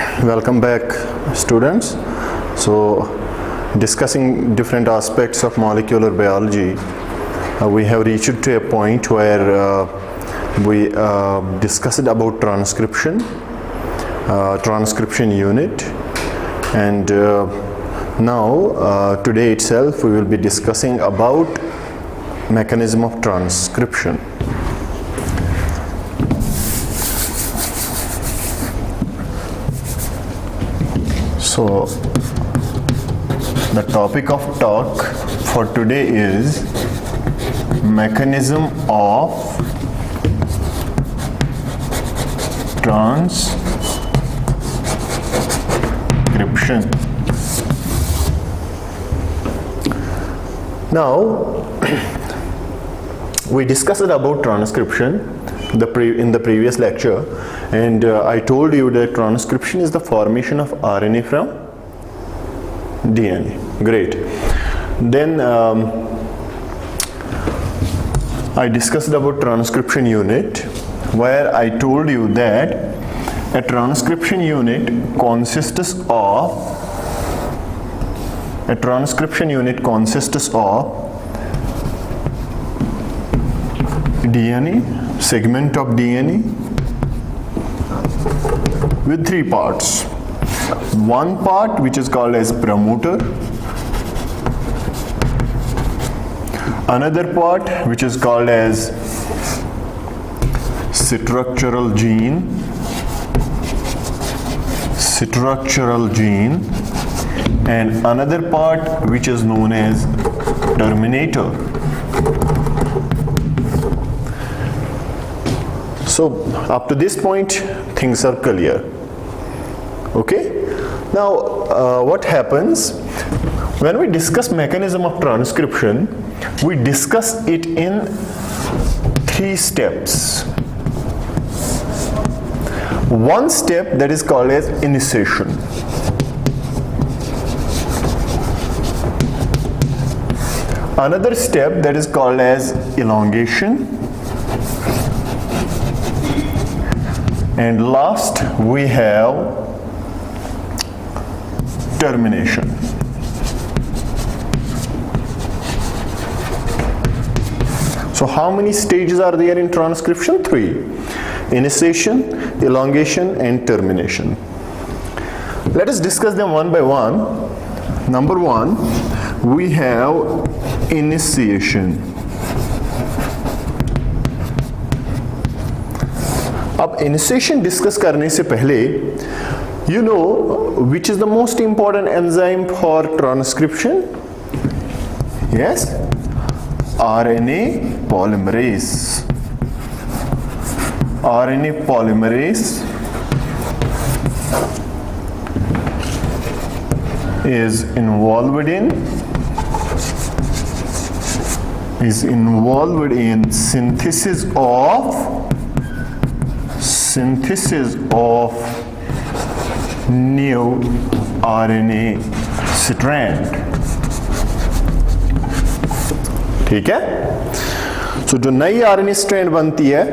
Welcome back, students. So, discussing different aspects of molecular biology, we have reached to a point where we discussed about transcription unit, and now today itself we will be discussing about mechanism of transcription. So the topic of talk for today is mechanism of transcription. Now we discussed about transcription in the previous lecture, and I told you that transcription is the formation of RNA from DNA. Great. Then I discussed about transcription unit, where I told you that a transcription unit consists of DNA, segment of DNA with three parts. One part which is called as promoter, another part which is called as structural gene, and another part which is known as terminator. So up to this point things are clear. Okay, now what happens when we discuss mechanism of transcription? We discuss it in three steps. One step that is called as initiation. Another step that is called as elongation. And last we have termination. So how many stages are there in transcription? Three: initiation, elongation, and termination. Let us discuss them one by one. Number one, we have initiation. अब initiation discuss करने से पहले you know which is the most important enzyme for transcription? Yes, RNA polymerase. RNA polymerase is involved in synthesis of new RNA strand. ठीक है? So जो नई RNA strand बनती है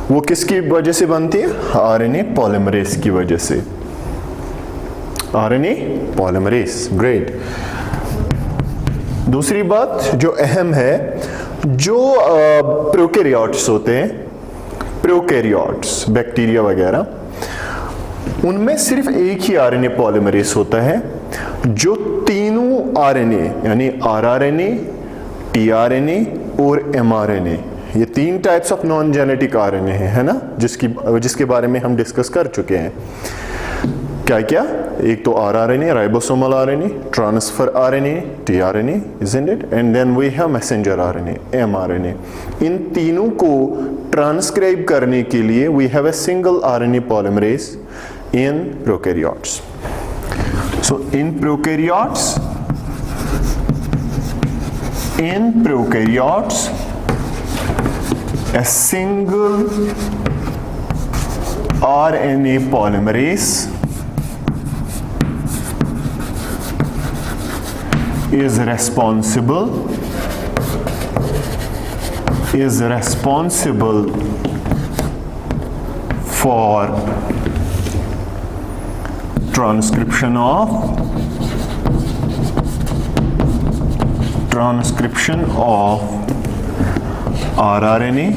वो किसकी वजह से बनती है? RNA polymerase की वजह से. RNA polymerase. Great. दूसरी बात जो अहम है, जो प्रोकैरियोट्स होते हैं, प्रोकैरियोट्स, बैक्टीरिया वगैरह, उनमें सिर्फ एक ही आरएनए पॉलीमरेज होता है जो तीनों आरएनए यानी आरआरएनए, टीआरएनए और एमआरएनए, ये तीन types of non genetic RNA है ना, जिसके बारे में हम डिस्कस कर चुके हैं. क्या क्या? एक तो rRNA, ribosomal RNA, transfer RNA, tRNA, isn't it? And then we have messenger RNA, mRNA. इन तीनों को ट्रांसक्राइब करने के लिए we have a single RNA polymerase in prokaryotes. So in prokaryotes, a single RNA polymerase is responsible for transcription of rRNA,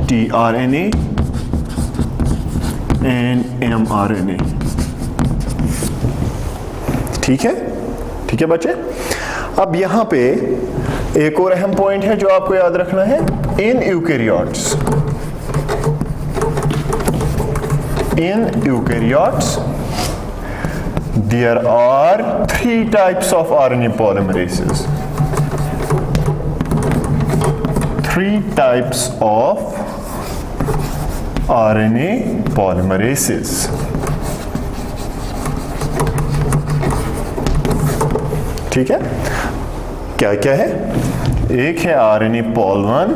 tRNA and mRNA। ठीक है बच्चे। अब यहां पे एक और अहम पॉइंट है जो आपको याद रखना है। इन eukaryotes there are 3 types of RNA polymerases। 3 types of RNA polymerases। ठीक है, क्या क्या है? एक है RNA pol 1,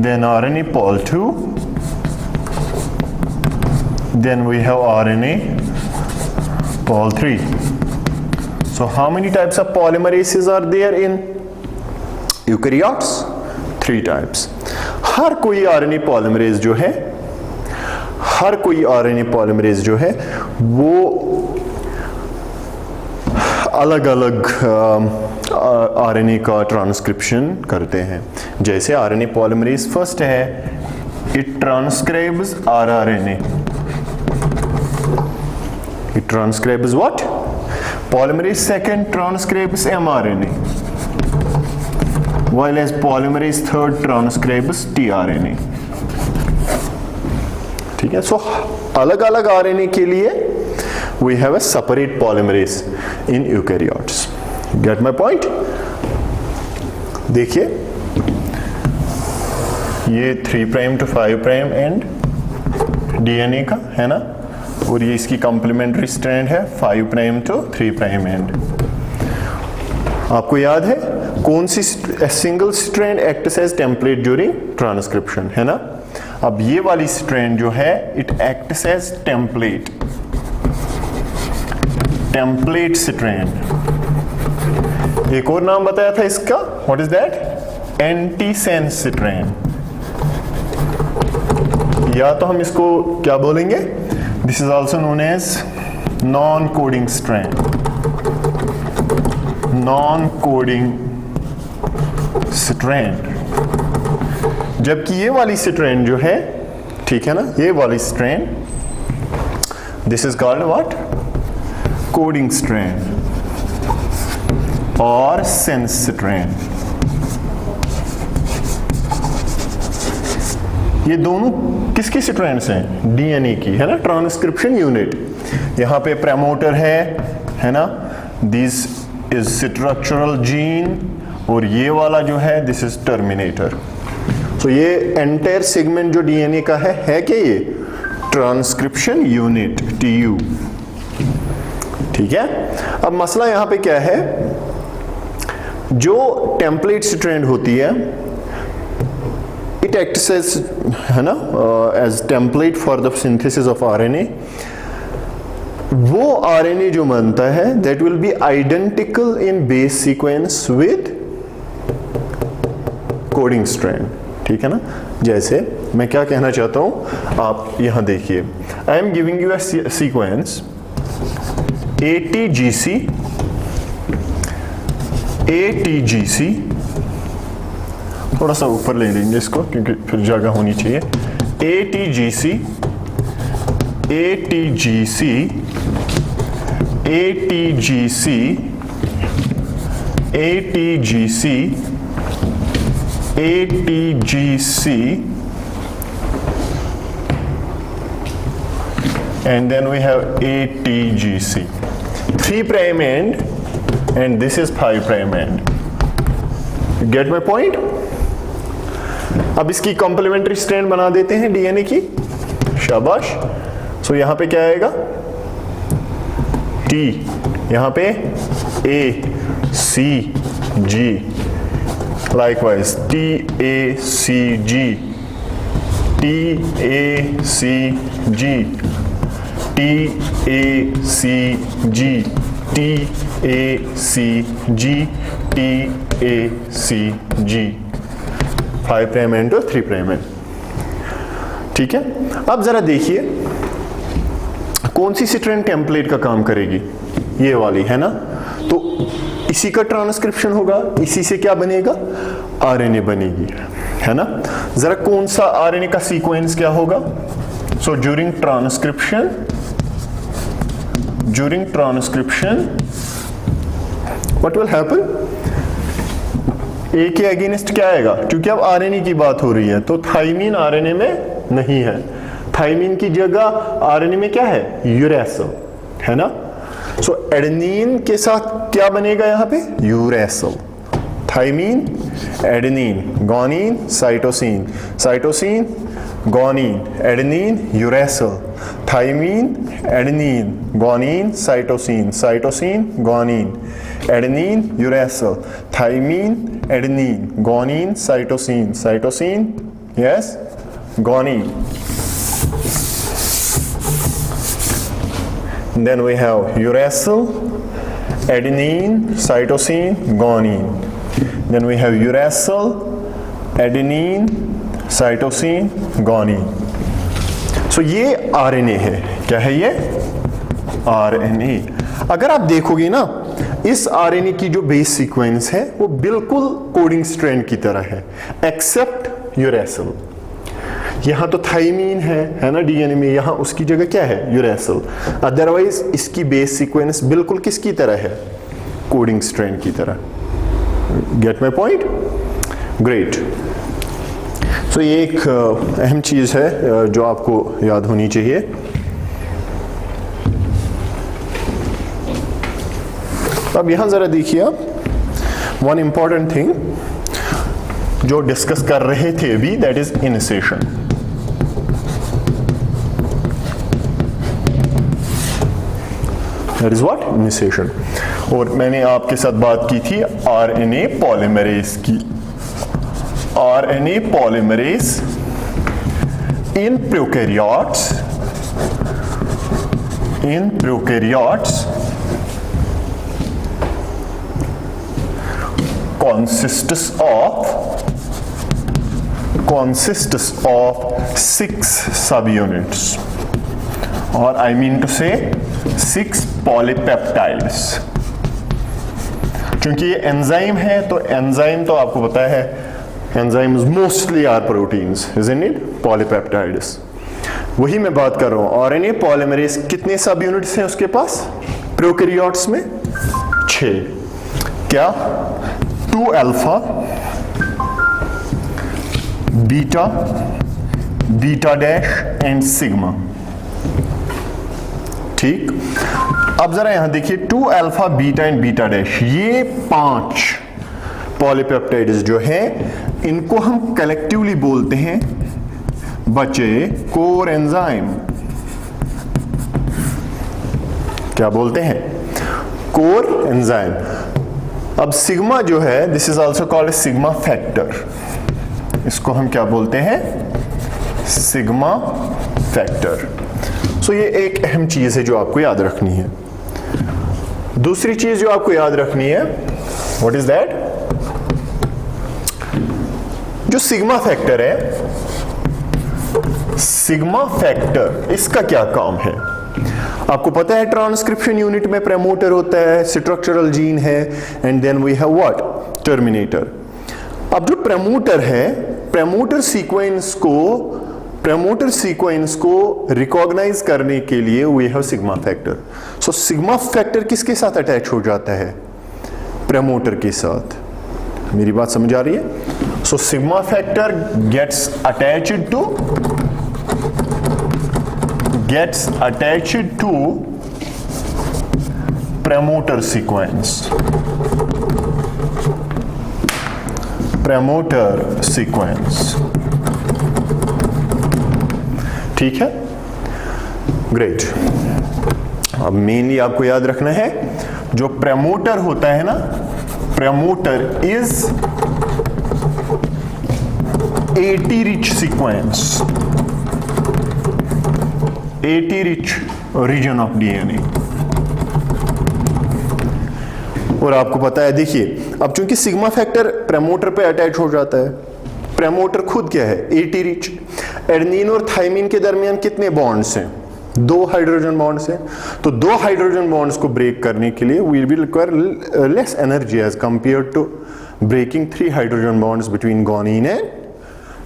then RNA pol 2, then we have RNA pol 3। So how many types of polymerases are there in eukaryotes? 3 types। हर कोई RNA polymerase जो है वो अलग अलग RNA का ट्रांसक्रिप्शन करते हैं। जैसे RNA polymerase फर्स्ट है, it transcribes rRNA। It transcribes what? Polymerase second transcribes mRNA, while as polymerase third transcribes tRNA। ठीक है, सो अलग अलग RNA के लिए we have a separate polymerase in eukaryotes। Get my point? देखिए, ये 3' to 5' एंड DNA का है ना, और ये इसकी कॉम्प्लीमेंट्री स्ट्रैंड है 5' to 3' एंड। आपको याद है कौन सी single strand acts as template during transcription, है ना। अब ये वाली स्ट्रैंड जो है it acts as template strand. एक और नाम बताया था इसका, what is that? Antisense strand, या तो हम इसको क्या बोलेंगे? This is also known as non coding strand. Non coding strand. जबकि ये वाली स्ट्रैंड जो है, ठीक है ना, ये वाली strand this is called what? Coding strand और सेंस स्ट्रैंड। ये दोनों किसकी स्ट्रैंड्स हैं? डीएनए की, है ना, ट्रांसक्रिप्शन यूनिट। यहां पे प्रमोटर है ना, दिस इज स्ट्रक्चरल जीन, और ये वाला जो है दिस इज टर्मिनेटर। सो ये एंटायर सेगमेंट जो डीएनए का है क्या? ये ट्रांसक्रिप्शन यूनिट, टीयू। ठीक है, अब मसला यहां पे क्या है? जो टेम्पलेट स्ट्रैंड होती है इट एक्ट्स एज, है ना, as template for the synthesis of RNA. वो आरएनए जो बनता है that will be identical in base sequence with coding strand. ठीक है ना। जैसे मैं क्या कहना चाहता हूं, आप यहां देखिए, I am giving you a sequence ATGC, थोड़ा सा ऊपर ले लेंगे इसको क्योंकि फिर जगह होनी चाहिए। ATGC and then we have ATGC, 3' end and this is 5' end. You get my point? अब इसकी कॉम्प्लीमेंट्री स्ट्रैंड बना देते हैं डीएनए की, शाबाश। सो यहां पे क्या आएगा? T, यहां पे ACG, likewise TACG, TACG, TACG, TACG, TACG, 5' end और 3' end। ठीक है, अब जरा देखिए कौन सी स्ट्रैंड टेम्पलेट का काम करेगी, ये वाली है ना, तो इसी का ट्रांसक्रिप्शन होगा, इसी से क्या बनेगा, आरएनए बनेगी, है ना। जरा कौन सा आरएनए का सीक्वेंस क्या होगा, so during transcription what will happen, A के अगेंस्ट क्या आएगा, क्योंकि अब आरएनए की बात हो रही है तो थाइमीन आरएनए में नहीं है, थाइमीन की जगह आरएनए में क्या है, यूरेसिल, है ना। सो एडेनिन के साथ क्या बनेगा यहां पे, uracil, thymine adenine, guanine cytosine, cytosine guanine, adenine uracil, thymine adenine, guanine cytosine, cytosine guanine, adenine uracil, thymine adenine, guanine cytosine, cytosine yes guanine. Then we have uracil, adenine, cytosine, guanine. Then we have uracil, adenine, cytosine, guanine. So ये RNA है, क्या है ये, RNA। अगर आप देखोगे ना, इस RNA की जो बेस सीक्वेंस है वो बिल्कुल कोडिंग स्ट्रैंड की तरह है, एक्सेप्ट यूरेसिल। यहां तो थाइमीन है ना डीएनए में, यहां उसकी जगह क्या है, यूरेसिल। अदरवाइज इसकी बेस सीक्वेंस बिल्कुल किसकी तरह है, कोडिंग स्ट्रैंड की तरह। Get my point, great. So ये एक अहम चीज है जो आपको याद होनी चाहिए। अब यहां जरा देखिए आप, वन इंपॉर्टेंट थिंग जो डिस्कस कर रहे थे अभी, that is initiation. That is what, initiation. और मैंने आपके साथ बात की थी आरएनए पॉलीमरेज की, RNA polymerase in prokaryotes consists of 6 subunits, or I mean to say 6 polypeptides। क्योंकि ये एंजाइम है तो एंजाइम तो आपको पता है, enzymes mostly are proteins, isn't it? Polypeptides, वही मैं बात कर रहा हूं। आरएनए पॉलीमरेज कितने सब यूनिट्स हैं उसके पास, प्रोकैरियोट्स में 6। क्या, 2 alpha, beta, beta dash and sigma. ठीक, अब जरा यहां देखिए, 2 alpha, beta and beta dash, ये 5 पॉलीपेप्टाइड्स जो है, इनको हम कलेक्टिवली बोलते हैं बच्चे कोर एंजाइम। क्या बोलते हैं, कोर एंजाइम। अब सिग्मा जो है, this is also called sigma factor, इसको हम क्या बोलते हैं, सिग्मा फैक्टर। सो ये एक अहम चीज है जो आपको याद रखनी है। दूसरी चीज जो आपको याद रखनी है, व्हाट इज दैट, जो सिग्मा फैक्टर है, सिग्मा फैक्टर इसका क्या काम है, आपको पता है ट्रांसक्रिप्शन यूनिट में प्रमोटर होता है, स्ट्रक्चरल जीन है, and then we have what, terminator. अब जो प्रमोटर है, प्रमोटर सीक्वेंस को रिकॉग्नाइज करने के लिए we have sigma factor. So sigma factor किसके साथ अटैच हो जाता है, प्रमोटर के साथ। मेरी बात समझ आ रही है। So sigma factor gets attached to promoter sequence, ठीक है, ग्रेट। अब मेनली आपको याद रखना है, जो प्रमोटर होता है ना, promoter is AT rich sequence, AT rich region of DNA. और आपको पता है, देखिए अब चूंकि सिग्मा फैक्टर प्रमोटर पे अटैच हो जाता है, प्रमोटर खुद क्या है, एटी रिच। एडेनिन और थायमिन के दरमियान कितने बॉन्ड्स हैं, 2 हाइड्रोजन बॉन्ड्स हैं। तो 2 हाइड्रोजन बॉन्ड्स को ब्रेक करने के लिए we will require less energy as compare to breaking 3 hydrogen bonds between guanine and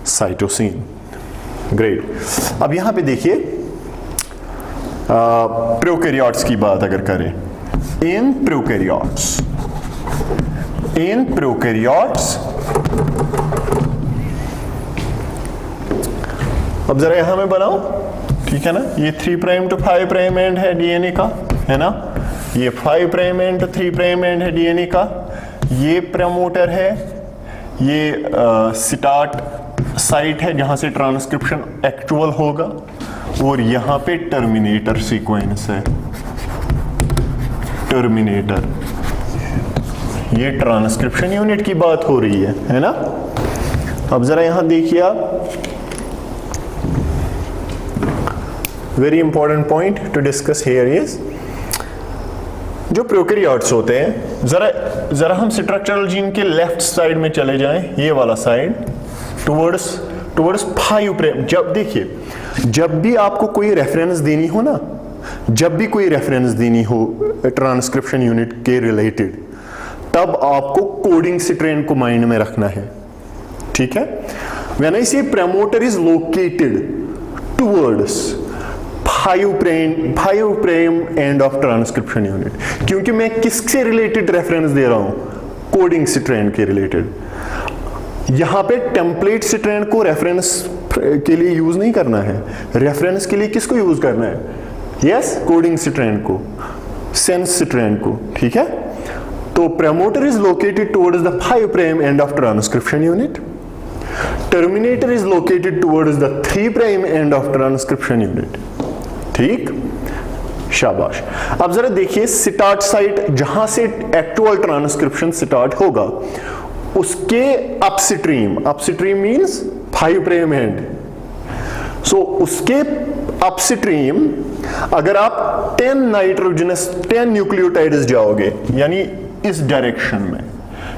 cytosine. Great. अब यहां पे देखिए प्रोकैरियोट्स की बात अगर करें, इन प्रोकैरियोट्स अब जरा यहां में बनाओ, ठीक है ना, ये 3 प्राइम टू 5 प्राइम एंड है डीएनए का, है ना, ये 5 prime end to 3 prime end है डीएनए का, ये प्रमोटर है, ये स्टार्ट साइट है जहां से ट्रांसक्रिप्शन एक्चुअल होगा, और यहां पे टर्मिनेटर सीक्वेंस है, टर्मिनेटर। ये ट्रांसक्रिप्शन यूनिट की बात हो रही है ना। अब जरा यहां देखिए आप, very important point two discuss here is, जो प्रोकैरियोट्स होते हैं, जरा हम स्ट्रक्चरल जीन के लेफ्ट साइड में चले जाएं, ये वाला साइड, टुवर्ड्स 5 प्राइम। जब देखिए, जब भी आपको कोई रेफरेंस देनी हो ना, जब भी कोई रेफरेंस देनी हो ट्रांसक्रिप्शन यूनिट के रिलेटेड, तब आपको कोडिंग स्ट्रैंड को माइंड में रखना है, ठीक है। व्हेन आई से promoter is located towards 5 prime end of transcription unit, क्योंकि मैं किससे रिलेटेड रेफरेंस दे रहा हूं, कोडिंग स्ट्रैंड के रिलेटेड। यहां पे टेम्पलेट स्ट्रैंड को रेफरेंस के लिए यूज नहीं करना है, रेफरेंस के लिए किसको यूज करना है, यस, कोडिंग स्ट्रैंड को, सेंस स्ट्रैंड को, ठीक है। तो promoter is located towards the 5 prime end of transcription unit, terminator is located towards the 3 prime end of transcription unit, ठीक, शाबाश। अब जरा देखिए स्टार्ट साइट जहां से एक्चुअल ट्रांसक्रिप्शन स्टार्ट होगा, उसके अपस्ट्रीम मींस 5 प्राइम एंड, सो उसके अपस्ट्रीम अगर आप 10 न्यूक्लियोटाइड्स जाओगे, यानी इस डायरेक्शन में,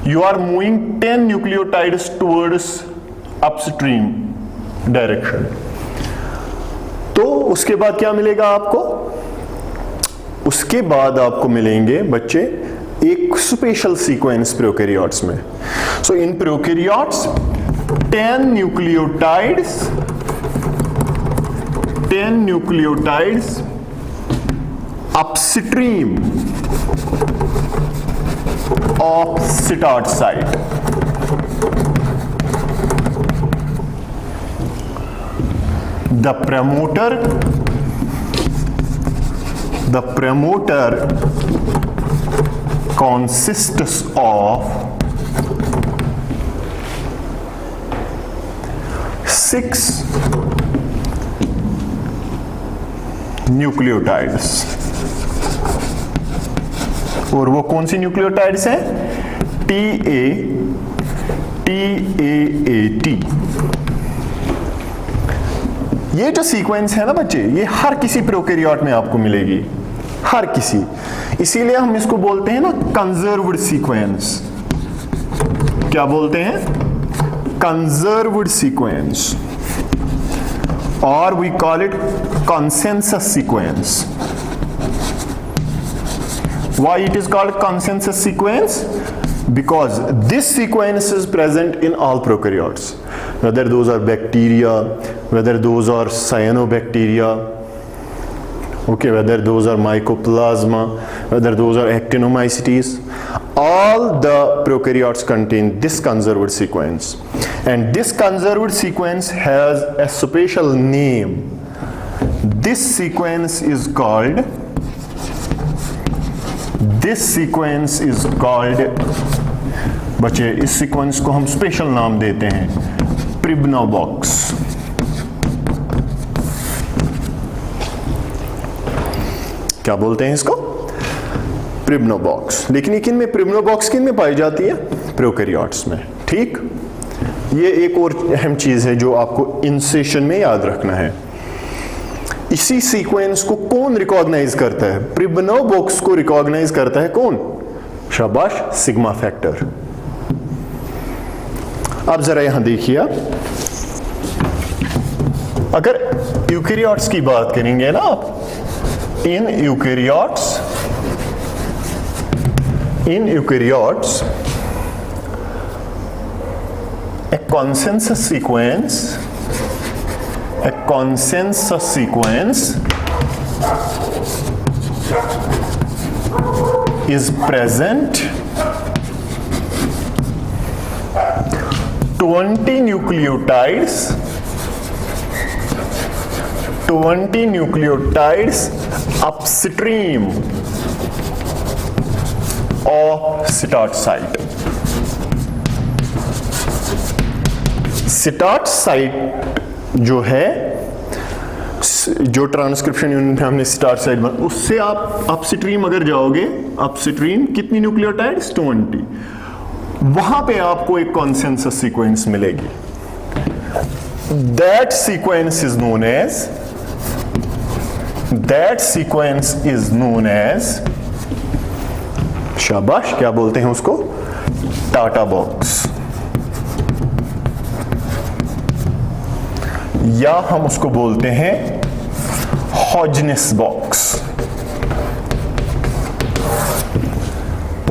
you are moving 10 nucleotides towards upstream direction, तो उसके बाद क्या मिलेगा आपको, उसके बाद आपको मिलेंगे बच्चे एक स्पेशल सीक्वेंस प्रोकैरियोट्स में। So in prokaryotes 10 nucleotides upstream of start site, the promoter consists of 6 nucleotides, और वो कौन सी न्यूक्लियोटाइड्स हैं, TAAT। ये जो सीक्वेंस है ना बच्चे, ये हर किसी प्रोकैरियोट में आपको मिलेगी, हर किसी, इसीलिए हम इसको बोलते हैं ना कंजर्व्ड सीक्वेंस। क्या बोलते हैं, कंजर्व्ड सीक्वेंस, और we call it consensus sequence. Why it is called consensus sequence? Because this sequence is present in all prokaryotes, whether those are bacteria, whether those are cyanobacteria, okay, whether those are mycoplasma, whether those are actinomycetes, all the prokaryotes contain this conserved sequence, and this conserved sequence has a special name. This sequence is called बच्चे, इस sequence को हम special नाम देते हैं प्रिब्नोबॉक्स। क्या बोलते हैं इसको, प्रिब्नोबॉक्स। लेकिन ये किन में, प्रिब्नोबॉक्स किन में पाई जाती है, प्रोकैरियोट्स में, ठीक। ये एक और अहम चीज है जो आपको इन सेशन में याद रखना है। इसी सीक्वेंस को कौन रिकॉग्नाइज करता है, प्रिब्नोबॉक्स को रिकॉग्नाइज करता है कौन, शाबाश, सिग्मा फैक्टर। अब जरा यहां देखिए आप, अगर यूकेरियोट्स की बात करेंगे ना आप, इन eukaryotes a consensus sequence is present. 20 nucleotides upstream of start site. Start site जो है, जो ट्रांसक्रिप्शन यूनिट में हमने स्टार्ट साइट बना, उससे आप अपस्ट्रीम अगर जाओगे, अपस्ट्रीम कितनी न्यूक्लियोटाइड्स? 20। वहां पे आपको एक कॉन्सेंसस सीक्वेंस मिलेगी। That sequence is known as शाबाश, क्या बोलते हैं उसको? टाटा बॉक्स, या हम उसको बोलते हैं हॉजनेस बॉक्स।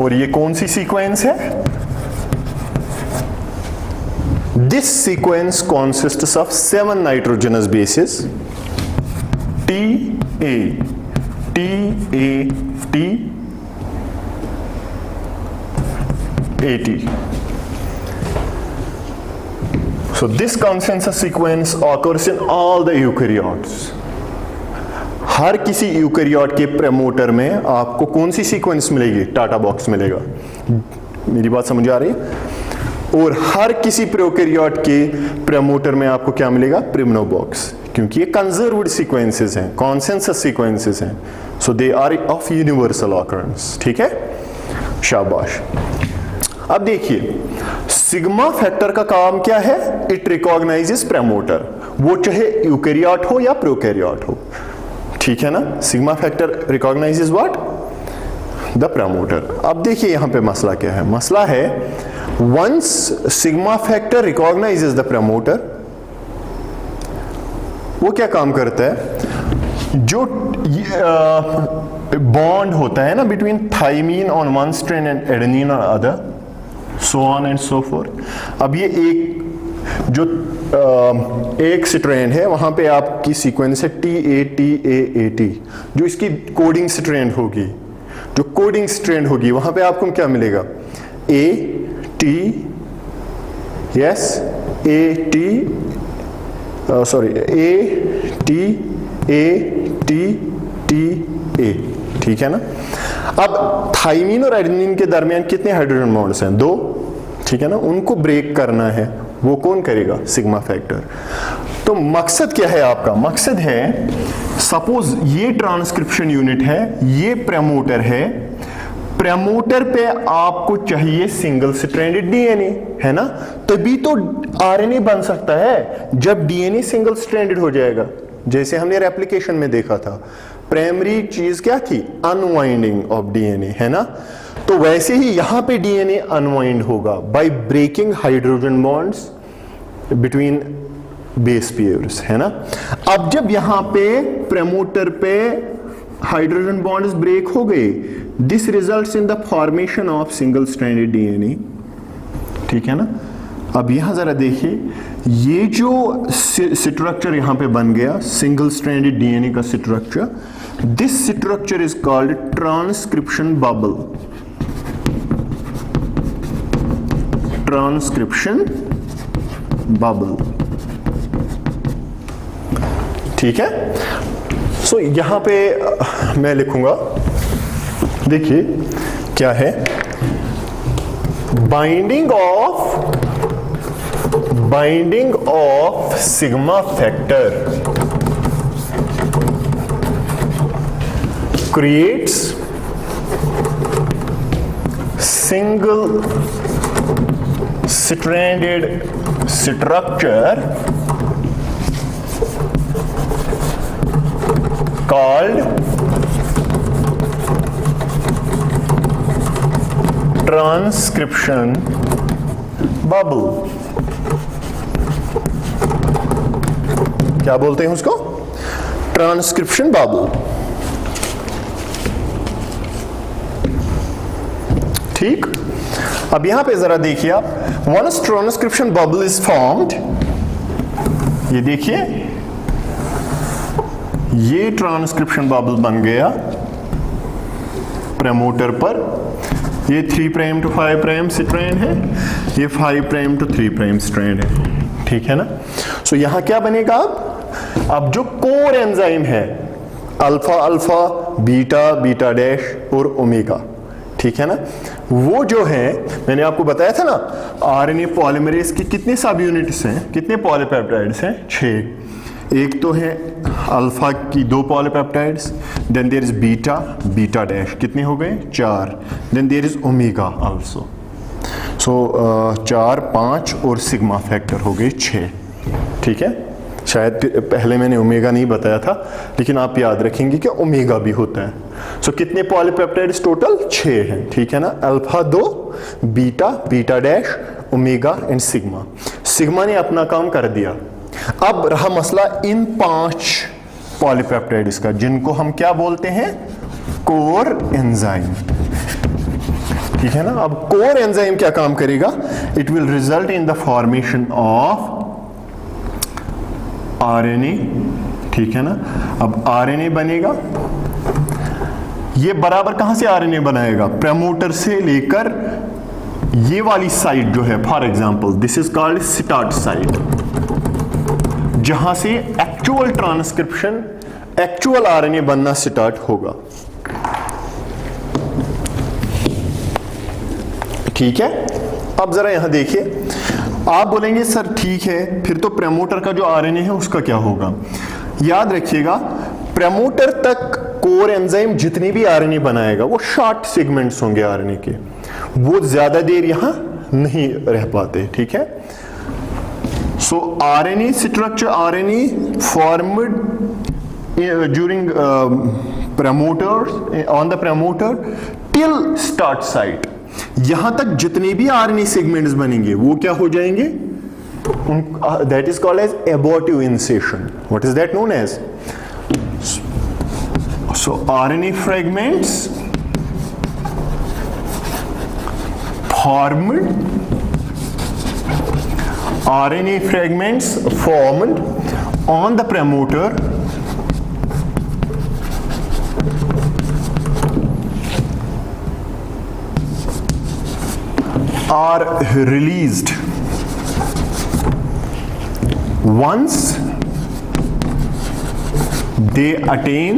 और ये कौन सी सीक्वेंस है? This sequence consists of 7 nitrogenous bases TA, TAT, AT. So this consensus sequence occurs in all the eukaryotes. हर किसी यूकेरियोट के प्रमोटर में आपको कौन सी सीक्वेंस मिलेगी? टाटा बॉक्स मिलेगा। मेरी बात समझ आ रही है? और हर किसी प्रोकैरियोट के प्रमोटर में आपको क्या मिलेगा? प्रिमनो बॉक्स, क्योंकि ये कंजर्व्ड सीक्वेंसेस हैं, कॉन्सेंसस सीक्वेंसेस हैं, so they are of universal occurrence. ठीक है, शाबाश। अब देखिए, सिग्मा फैक्टर का काम क्या है? इट रिकॉग्नाइजेस प्रमोटर, वो चाहे यूकेरियोट हो या प्रोकैरियोट हो। ठीक है ना? Sigma factor recognises what? The promoter. अब देखिए यहां पे मसला क्या है? मसला है, once sigma factor recognises the promoter, वो क्या काम करता है? जो बॉन्ड होता है ना between thymine on one strand and adenine on other, so on and so forth. अब ये एक स्ट्रैंड है, वहां पे आपकी सीक्वेंस है TATAAT, जो इसकी कोडिंग स्ट्रैंड होगी, जो कोडिंग स्ट्रैंड होगी, वहां पे आपको क्या मिलेगा? AT, yes, AT, sorry, ATATTA, ठीक है ना? अब थाइमीन और एडेनिन के दरमियान कितने हाइड्रोजन बॉन्ड्स हैं? 2, ठीक है ना? उनको ब्रेक करना है, वो कौन करेगा? Sigma factor. तो मकसद क्या है आपका? मकसद है, सपोज ये ट्रांसक्रिप्शन यूनिट है, ये प्रमोटर है, प्रमोटर पे आपको चाहिए सिंगल स्ट्रैंडेड डीएनए, है ना? तभी तो आरएनए बन सकता है जब डीएनए सिंगल स्ट्रैंडेड हो जाएगा, जैसे हमने रेप्लिकेशन में देखा था। प्राइमरी चीज क्या थी? अनवाइंडिंग ऑफ डीएनए, है ना? तो वैसे ही यहां पे डीएनए अनवाइंड होगा by breaking hydrogen bonds between base pairs, है ना? अब जब यहां पे प्रमोटर पे हाइड्रोजन बॉन्ड्स ब्रेक हो गए, this results in the formation of single stranded DNA, ठीक है ना? अब यहां जरा देखिए, ये जो स्ट्रक्चर यहां पे बन गया, सिंगल स्ट्रैंडेड डीएनए का structure, this structure is called transcription bubble. Transcription bubble, ठीक है? सो यहां पे मैं लिखूंगा, देखिए क्या है, binding of sigma factor creates single stranded structure called transcription bubble। क्या बोलते हैं उसको? Transcription bubble. ठीक, अब यहां पे जरा देखिए आप, once transcription bubble is formed, ये देखिए ये ट्रांसक्रिप्शन बबल बन गया प्रमोटर पर। ये 3 प्राइम टू 5 प्राइम स्ट्रैंड है, ये 5 प्राइम टू 3 प्राइम स्ट्रैंड है, ठीक है ना। सो यहां क्या बनेगा? अब जो कोर एंजाइम है alpha alpha, beta beta dash और ओमेगा, ठीक है ना, वो जो है मैंने आपको बताया था ना, आरएनए पॉलीमरेज की कितने सब यूनिट्स हैं, कितने पॉलीपेप्टाइड्स हैं? 6। एक तो है अल्फा की 2 polypeptides, then there is beta beta dash, कितने हो गए? 4। Then there is omega also. So 4 5 और सिग्मा फैक्टर हो गए 6, ठीक है। शायद पहले मैंने ओमेगा नहीं बताया था, लेकिन आप याद रखेंगे कि ओमेगा भी होता है। सो कितने पॉलीपेप्टाइड्स टोटल? 6 हैं, ठीक है ना। Alpha 2, beta beta dash, omega and sigma. Sigma ने अपना काम कर दिया। अब रहा मसला इन 5 पॉलीपेप्टाइड्स का, जिनको हम क्या बोलते हैं? कोर एंजाइम, ठीक है ना। अब कोर एंजाइम क्या काम करेगा? It will result in the formation of RNA, ठीक है ना। अब आरएनए बनेगा, ये बराबर कहां से आरएनए बनाएगा? प्रमोटर से लेकर ये वाली साइट जो है, for example this is called start site, जहां से एक्चुअल ट्रांसक्रिप्शन, एक्चुअल आरएनए बनना स्टार्ट होगा, ठीक है। अब जरा यहां देखिए, आप बोलेंगे सर ठीक है, फिर तो प्रमोटर का जो आरएनए है उसका क्या होगा? याद रखिएगा, प्रमोटर तक कोर एंजाइम जितने भी आरएनए बनाएगा वो शॉर्ट सेगमेंट्स होंगे आरएनए के, वो ज्यादा देर यहां नहीं रह पाते, ठीक है। सो RNA structure, RNA formed during promoters, on the promoter till start site, यहां तक जितने भी आरएनए सेगमेंट्स बनेंगे वो क्या हो जाएंगे? That is called as abortive initiation. What is that known as? So RNA fragments formed, RNA fragments formed on the promoter are released once they attain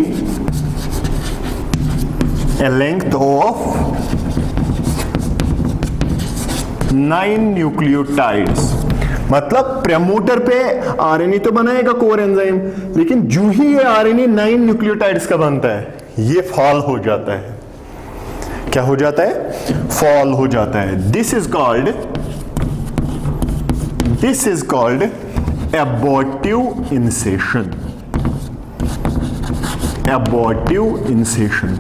a length of 9 nucleotides. मतलब promoter पे RNA तो बनाएगा core enzyme, लेकिन जो ही ये RNA 9 nucleotides का बनता है, ये फॉल हो जाता है। क्या हो जाता है? फॉल हो जाता है। This is called abortive initiation. Abortive initiation.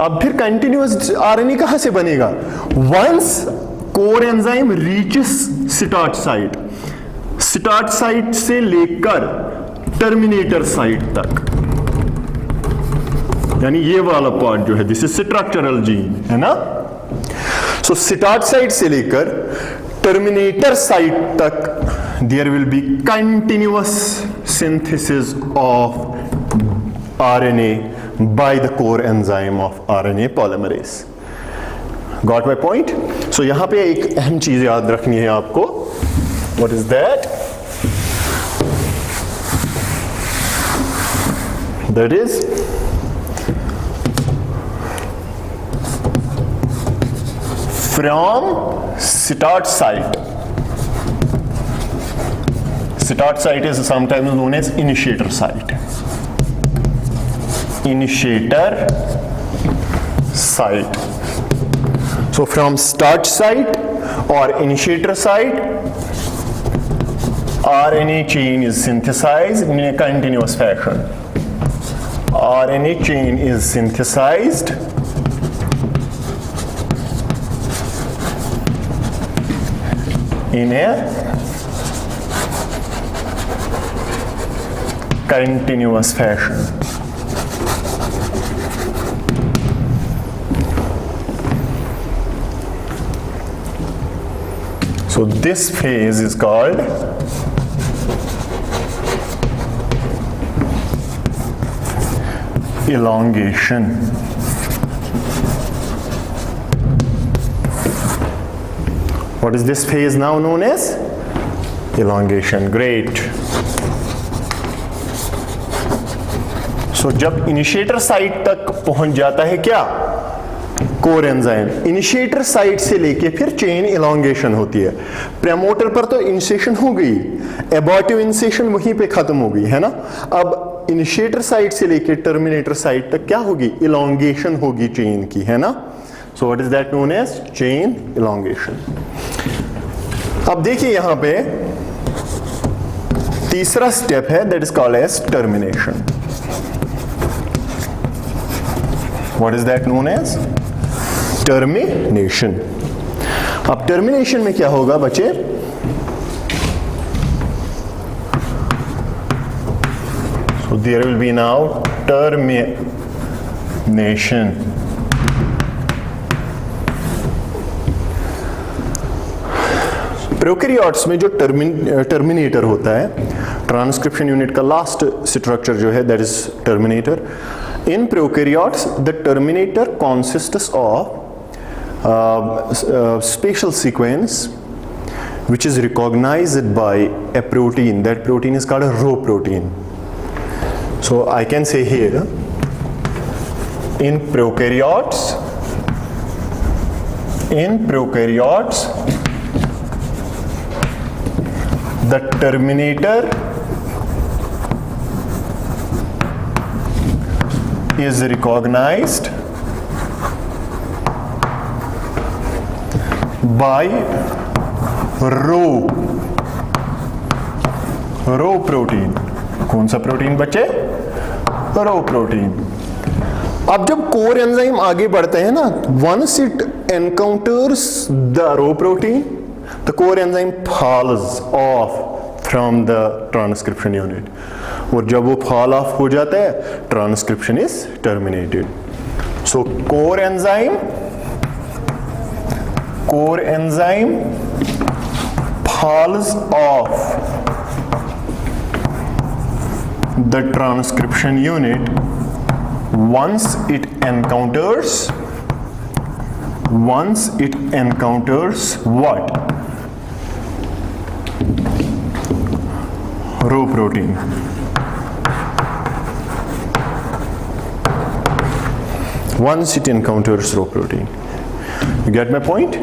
अब फिर कंटिन्यूअस आरएनए कहां से बनेगा? Once core enzyme reaches start site, start site से लेकर टर्मिनेटर साइट तक, यानी ये वाला पार्ट जो है, दिस इज स्ट्रक्चरल जीन, है ना। सो स्टार्ट साइट से लेकर टर्मिनेटर साइट तक there will be continuous synthesis of RNA by the core enzyme of RNA polymerase. Got my point? So यहां पे एक अहम चीज याद रखनी है आपको. What is that? That is from start site. Start site is sometimes known as initiator site. Initiator site. So from start site or initiator site, RNA chain is synthesized in a continuous fashion. RNA chain is synthesized in a continuous fashion. So this phase is called elongation. What is this phase now known as? Elongation. Great. So जब initiator site तक पहुंच जाता है क्या? Core enzyme initiator site से लेके फिर chain elongation होती है. प्रमोटर पर तो इनिशिएशन हो गई, एबॉर्टिव इनिशिएशन वहीं पे खत्म हो गई है ना. अब इनिशिएटर साइट से लेके टर्मिनेटर साइट तक क्या होगी? इलॉन्गेशन होगी चेन की, है ना. So what is that known as? Chain elongation. अब देखिए यहां पे तीसरा स्टेप है, that is called as termination. What is that known as? Termination. अब टर्मिनेशन में क्या होगा बच्चे? So there will be now termination. Prokaryotes में जो टर्मिनेटर होता है, ट्रांसक्रिप्शन यूनिट का लास्ट स्ट्रक्चर जो है that is terminator. In prokaryotes, the terminator consists of spatial sequence which is recognized by a protein. That protein is called a Rho protein. So I can say here, in prokaryotes, the terminator is recognized by Rho protein. कौन सा protein बच्चे? Rho protein. अब जब core enzyme आगे बढ़ते हैं ना, once it encounters the Rho protein, the core enzyme falls off from the transcription unit. और जब वो fall off हो जाता है, transcription is terminated. So core enzyme falls off the transcription unit once it encounters what? Rho protein. Once it encounters Rho protein. You get my point?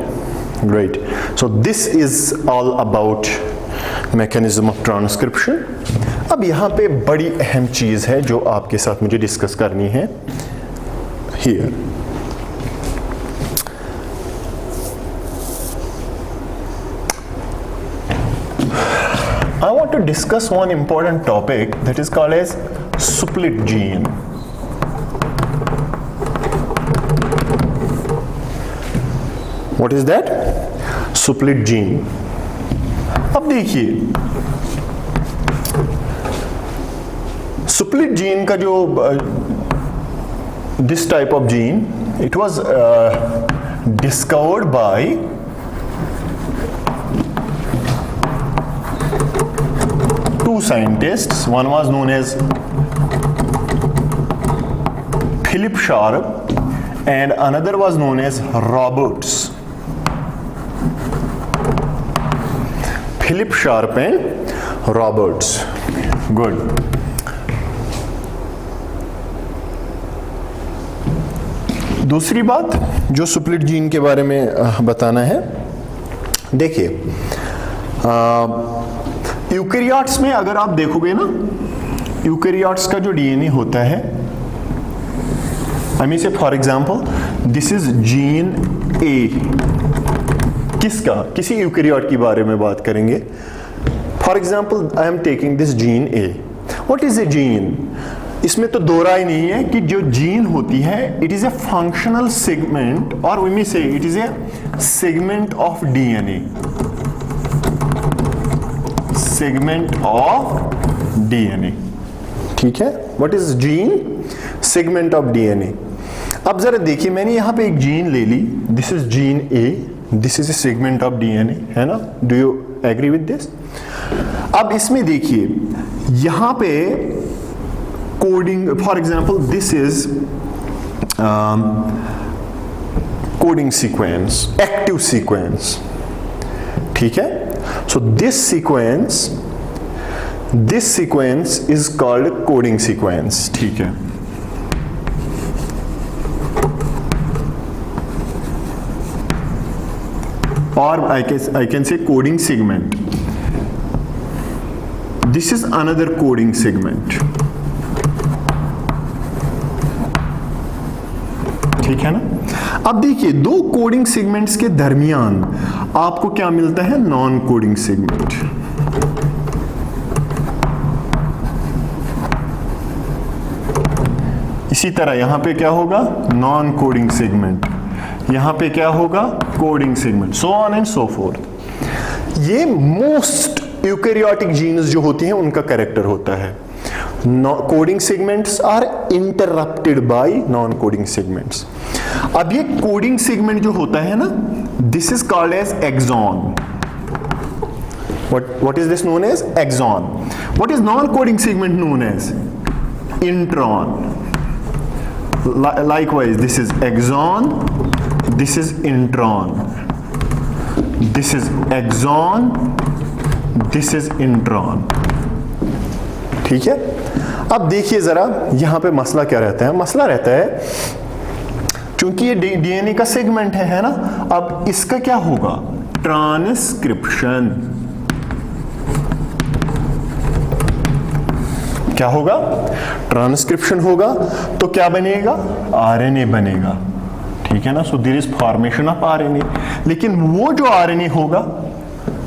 Great. So this is all about mechanism of transcription. अब यहाँ पे बड़ी अहम चीज है जो आपके साथ मुझे डिस्कस करनी है. Here. I want to discuss one important topic that is called as split gene. What is that? Split gene. अब देखिए split gene का जो this type of gene, it was discovered by two scientists. One was known as Philip Sharp and another was known as Roberts. Philip Sharp and Roberts. Good. दूसरी बात जो split gene के बारे में बताना है, देखिए यूकेरियोट्स में अगर आप देखोगे ना, यूकेरियोट्स का जो डीएनए होता है, आई मीन से for example this is gene ए. किसका? किसी यूकेरियोट के बारे में बात करेंगे. For example I am taking this gene A. What is a gene? इसमें तो दो राय नहीं है कि जो जीन होती है it is a functional segment, और we may say it is a segment of DNA. Segment of DNA. ठीक है, what is gene? Segment of DNA. अब जरा देखिए, मैंने यहां पे एक जीन ले ली, this is gene A, this is a segment of DNA, है ना? Do you agree with this? अब इसमें देखिए, यहां पे coding, for example this is coding sequence, active sequence, ठीक है? So this sequence is called coding sequence, ठीक है? or I can say coding segment. This is another coding segment. ठीक है ना? अब देखिए, दो कोडिंग सेगमेंट्स के दरमियान आपको क्या मिलता है? Non coding segment. इसी तरह यहां पे क्या होगा? Non coding segment. यहां पे क्या होगा? Coding segment, so on and so forth. ये मोस्ट यूकैरियोटिक जीन्स जो होती हैं उनका कैरेक्टर होता है। Coding segments are interrupted by non coding segments. अब ये कोडिंग सेगमेंट जो होता है ना, this is called as exon. what is this known as? Exon. What is non coding segment known as? Intron. Likewise, this is exon, this is intron, this is exon, this is intron, ठीक है? अब देखिए जरा यहां पे मसला क्या रहता है? मसला रहता है, क्योंकि ये डीएनए का सेगमेंट है ना, अब इसका क्या होगा? ट्रांसक्रिप्शन। क्या होगा? ट्रांसक्रिप्शन होगा, तो क्या बनेगा? आरएनए बनेगा, ठीक है ना? So there is formation of RNA. लेकिन वो जो आरएनए होगा,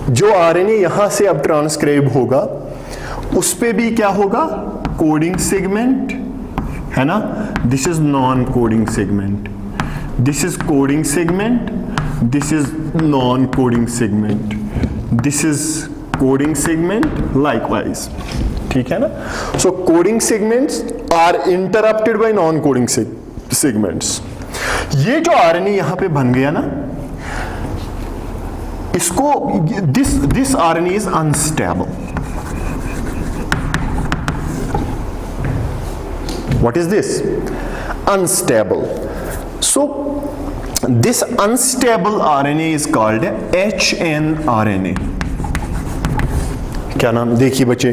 जो आरएनए यहां से अब ट्रांसक्राइब होगा, उस पे भी क्या होगा? कोडिंग सेगमेंट, है ना? This is non coding segment, this is coding segment, this is non coding segment, this is coding segment, likewise, ठीक है ना? So coding segments are interrupted by non coding segments. ये जो आरएनए यहां पे बन गया ना, इसको this RNA is unstable. What is this? Unstable. So this unstable RNA is called hnRNA. क्या नाम? देखिए बच्चे,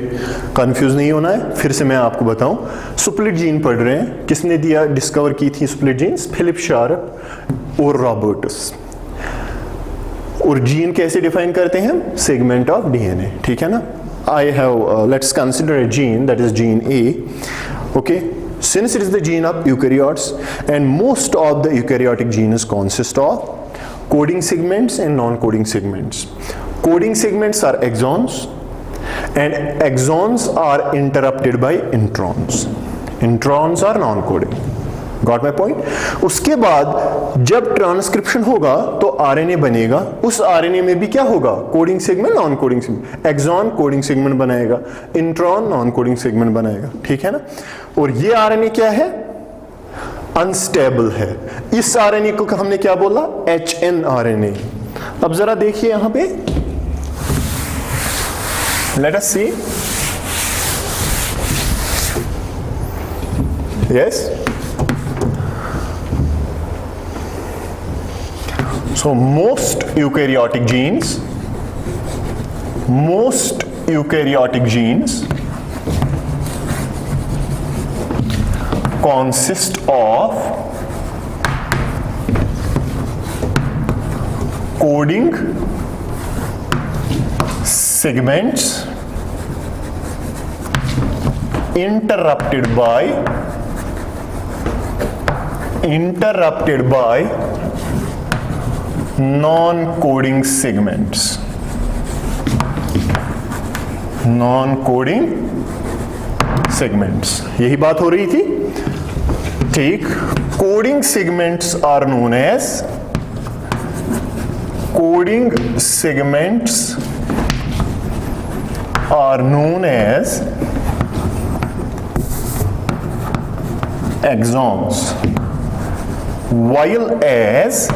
कंफ्यूज नहीं होना है, फिर से मैं आपको बताऊं। स्प्लिट जीन पढ़ रहे हैं, किसने दिया, डिस्कवर की थी स्प्लिट जीन्स? फिलिप शार्प और रॉबर्टस। और जीन कैसे डिफाइन करते हैं? सेगमेंट ऑफ डीएनए, ठीक है ना? I have let's consider a gene, that is gene A. Okay, since it is the gene of eukaryotes, and most of the eukaryotic genes consist of coding segments and non-coding segments. Coding segments are exons, and exons are interrupted by introns. Introns are non-coding. Got my point? उसके बाद जब transcription होगा तो RNA बनेगा, उस RNA में भी क्या होगा? Coding segment, non coding segment. Exon coding segment बनाएगा, इंट्रॉन नॉन कोडिंग सेगमेंट बनाएगा, ठीक है ना? और ये आरएनए क्या है? अनस्टेबल है। इस आरएनए को हमने क्या बोला? hnRNA। अब जरा देखिए यहां पे, let us see. Yes, so most eukaryotic genes consist of coding segments interrupted by non-coding segments. Non-coding segments, यही बात हो रही थी, ठीक? Coding segments are known as exons, while as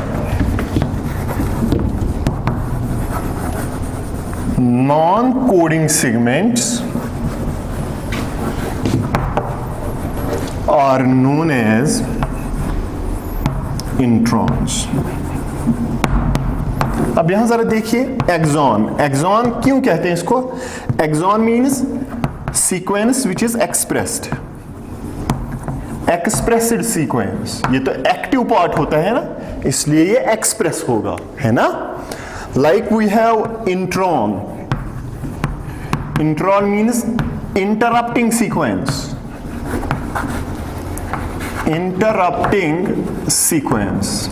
non-coding segments are known as introns. अब यहां जरा देखिए एक्सॉन, एक्सॉन क्यों कहते हैं इसको? Exon means sequence which is expressed, expressed sequence. ये तो एक्टिव पार्ट होता है ना, इसलिए ये एक्सप्रेस होगा, है ना। Like we have intron, intron means interrupting sequence, interrupting sequence,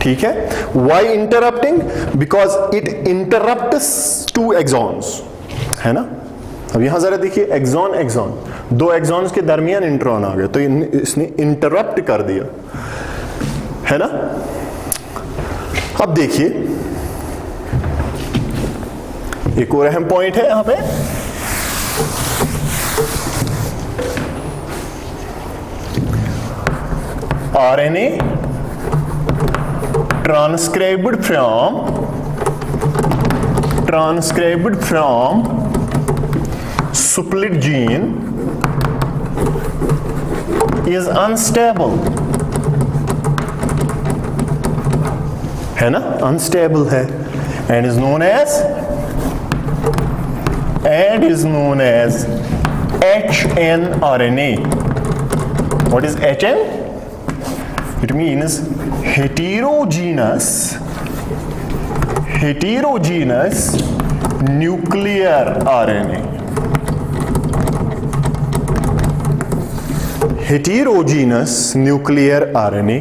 ठीक है। Why interrupting? Because it interrupts two exons, है ना। अब यहां जरा देखिए एक्सॉन, एक्सॉन, दो एक्सॉन्स के दरमियान इंट्रॉन आ गया, तो इसने इंटरप्ट कर दिया, है ना। अब देखिए एक और अहम पॉइंट है यहां पे, RNA transcribed from split gene is unstable, है ना, unstable है, and is known as hnRNA. What is HN? It means heterogeneous nuclear RNA. Heterogeneous nuclear RNA,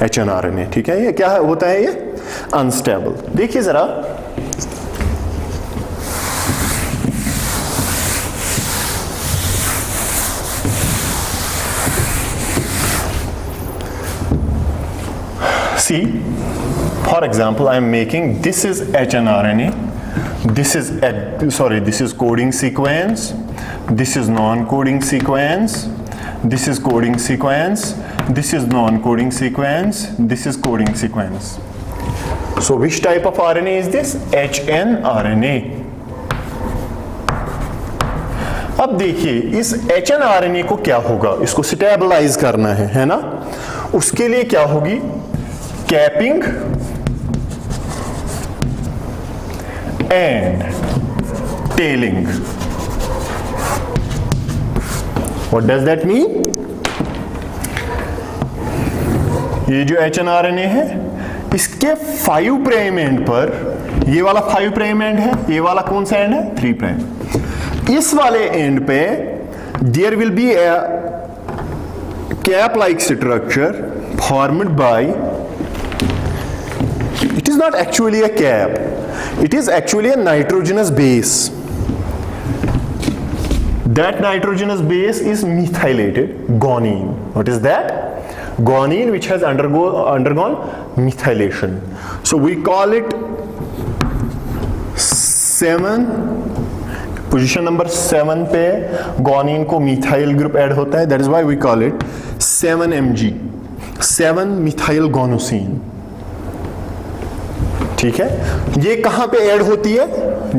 hnRNA, ठीक है। ये क्या होता है? ये अनस्टेबल। देखिए जरा, see, for example, I am making, this is hnRNA, this is coding sequence, this is non-coding sequence, this is coding sequence, this is non-coding sequence, this is coding sequence. So which type of RNA is this? hnRNA. अब देखिए इस hnRNA को क्या होगा, इसको stabilise करना है ना। उसके लिए क्या होगी? Capping and telling. What does that mean? ये जो hnRNA है, इसके 5 प्राइम एंड पर, ये वाला 5 प्राइम एंड है, ये वाला कौन सा एंड है? 3 प्राइम। इस वाले एंड पे there will be a cap like structure formed by, it is not actually a cap, it is actually a nitrogenous base. That nitrogenous base is methylated guanine. What is that? Guanine, which has undergone methylation. So we call it 7, position number 7 पे guanine को methyl group add होता है, that is why we call it 7mg, 7 methyl guanosine, ठीक है। ये कहां पे add होती है?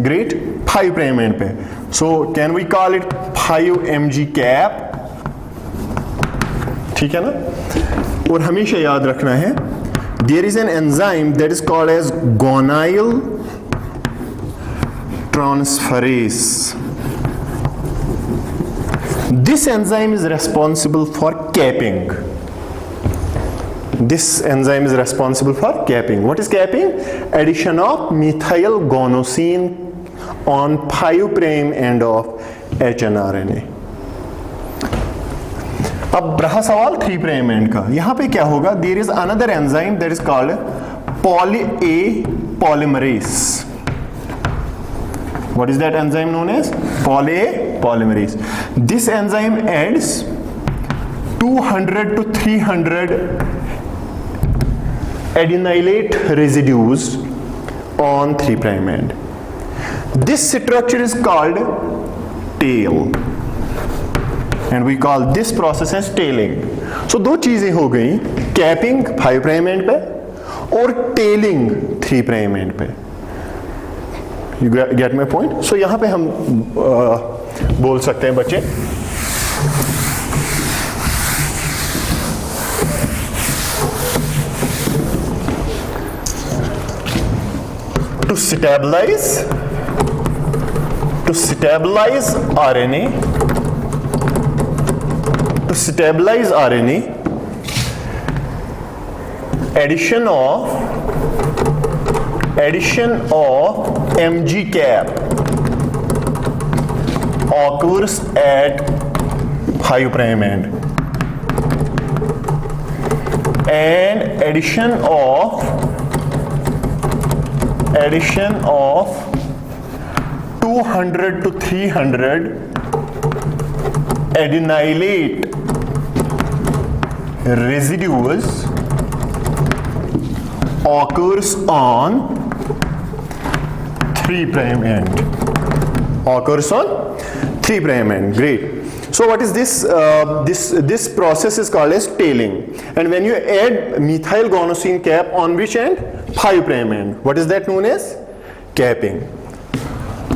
ग्रेट 5 प्राइम एंड पे। So can we call it 5mg cap, ठीक है ना। और हमेशा याद रखना है, there is an enzyme that is called as guanyl transferase. This enzyme is responsible for capping. This enzyme is responsible for capping. What is capping? Addition of methyl guanosine on 5 prime end of hnRNA. अब रहा सवाल 3 prime and का। यहां पे क्या होगा? There is another enzyme that is called poly-A polymerase. What is that enzyme known as? Poly-A polymerase. This enzyme adds 200 to 300 adenylate residues on 3 prime end. This structure is called tail. And we call this process as tailing. So दो चीजें हो गई, capping 5 prime end पे और tailing 3 prime end पे। You get my point? So यहां पे हम बोल सकते हैं बच्चे to stabilize RNA, addition of mg cap occurs at 5 prime end, and addition of 200 to 300 adenylate residues occurs on 3 prime end. Great. So what is this? This process is called as tailing. And when you add methyl guanosine cap on which end? 5 prime end. What is that known as? Capping.